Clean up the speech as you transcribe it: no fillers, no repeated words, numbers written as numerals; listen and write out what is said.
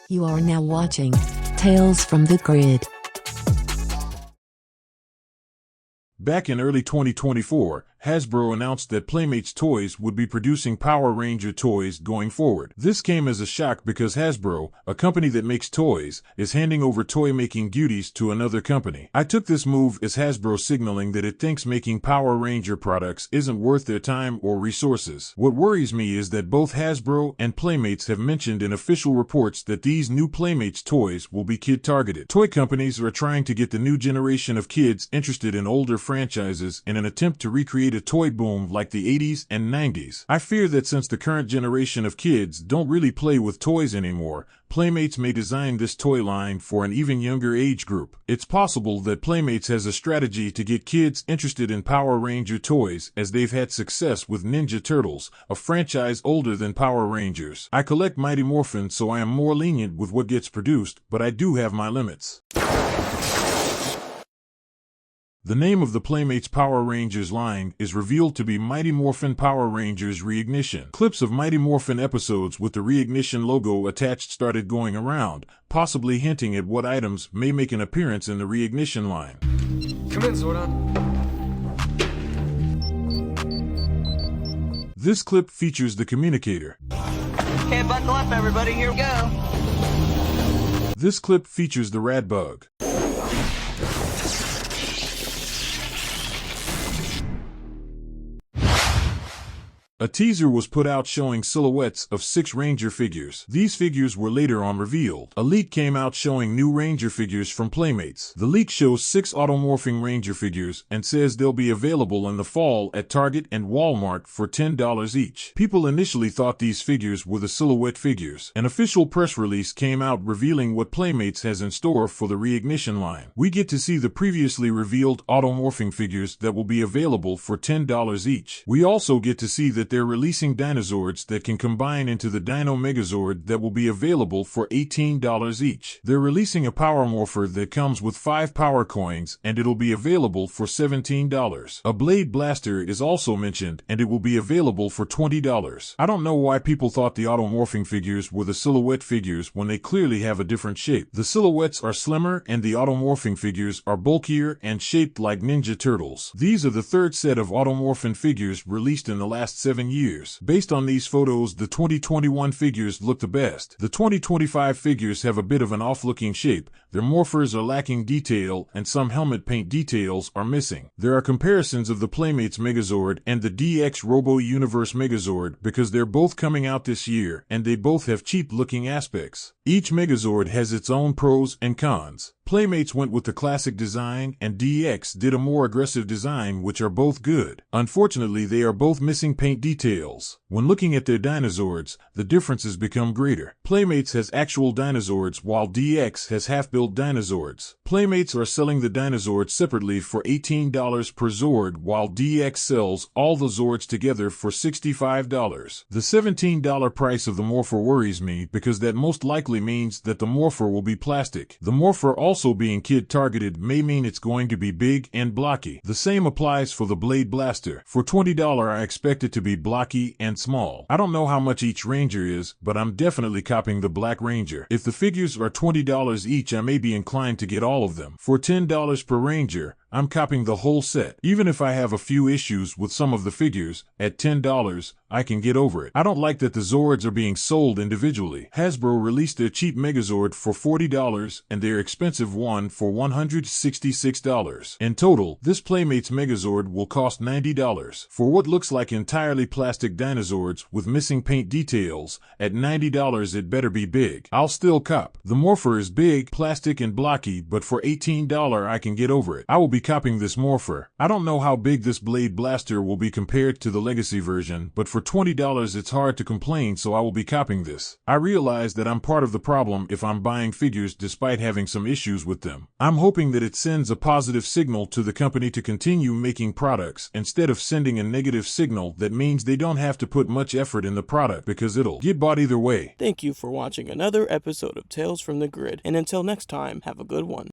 You are now watching Tales from the Grid. Back in early 2024, Hasbro announced that Playmates Toys would be producing Power Ranger toys going forward. This came as a shock because Hasbro, a company that makes toys, is handing over toy-making duties to another company. I took this move as Hasbro signaling that it thinks making Power Ranger products isn't worth their time or resources. What worries me is that both Hasbro and Playmates have mentioned in official reports that these new Playmates toys will be kid-targeted. Toy companies are trying to get the new generation of kids interested in older franchises in an attempt to recreate a toy boom like the 80s and 90s. I fear that since the current generation of kids don't really play with toys anymore, Playmates may design this toy line for an even younger age group. It's possible that Playmates has a strategy to get kids interested in Power Ranger toys, as they've had success with Ninja Turtles, a franchise older than Power Rangers. I collect Mighty Morphin, so I am more lenient with what gets produced, but I do have my limits. The name of the Playmates Power Rangers line is revealed to be Mighty Morphin Power Rangers Reignition. Clips of Mighty Morphin episodes with the Reignition logo attached started going around, possibly hinting at what items may make an appearance in the Reignition line. Come in, Zord. This clip features the communicator. Okay, buckle up, everybody. Here we go. This clip features the Rad Bug. A teaser was put out showing silhouettes of 6 Ranger figures. These figures were later on revealed. A leak came out showing new Ranger figures from Playmates. The leak shows 6 automorphing Ranger figures and says they'll be available in the fall at Target and Walmart for $10 each. People initially thought these figures were the silhouette figures. An official press release came out revealing what Playmates has in store for the Reignition line. We get to see the previously revealed automorphing figures that will be available for $10 each. We also get to see that they're releasing Dinozords that can combine into the Dino Megazord that will be available for $18 each. They're releasing a Power Morpher that comes with 5 power coins and it'll be available for $17. A Blade Blaster is also mentioned and it will be available for $20. I don't know why people thought the automorphing figures were the silhouette figures when they clearly have a different shape. The silhouettes are slimmer and the automorphing figures are bulkier and shaped like Ninja Turtles. These are the third set of automorphin figures released in the last 7 years. Based on these photos, the 2021 figures look the best. The 2025 figures have a bit of an off-looking shape, their morphers are lacking detail, and some helmet paint details are missing. There are comparisons of the Playmates Megazord and the DX Robo Universe Megazord because they're both coming out this year, and they both have cheap-looking aspects. Each Megazord has its own pros and cons. Playmates went with the classic design and DX did a more aggressive design, which are both good. Unfortunately, they are both missing paint details. When looking at their Dinozords, the differences become greater. Playmates has actual Dinozords while DX has half-built Dinozords. Playmates are selling the Dinozords separately for $18 per Zord while DX sells all the Zords together for $65. The $17 price of the Morpher worries me because that most likely means that the Morpher will be plastic. The Morpher also being kid-targeted may mean it's going to be big and blocky. The same applies for the Blade Blaster. For $20 I expect it to be blocky and small. I don't know how much each Ranger is, but I'm definitely copying the Black Ranger. If the figures are $20 each I may be inclined to get all of them. For $10 per Ranger, I'm copying the whole set. Even if I have a few issues with some of the figures, at $10, I can get over it. I don't like that the Zords are being sold individually. Hasbro released their cheap Megazord for $40 and their expensive one for $166. In total, this Playmates Megazord will cost $90. For what looks like entirely plastic Dinozords with missing paint details, at $90 it better be big. I'll still cop. The Morpher is big, plastic and blocky, but for $18 I can get over it. I will be copying this Morpher. I don't know how big this Blade Blaster will be compared to the Legacy version, but for $20 it's hard to complain, so I will be copying this. I realize that I'm part of the problem if I'm buying figures despite having some issues with them. I'm hoping that it sends a positive signal to the company to continue making products instead of sending a negative signal that means they don't have to put much effort in the product because it'll get bought either way. Thank you for watching another episode of Tales from the Grid, and until next time, have a good one.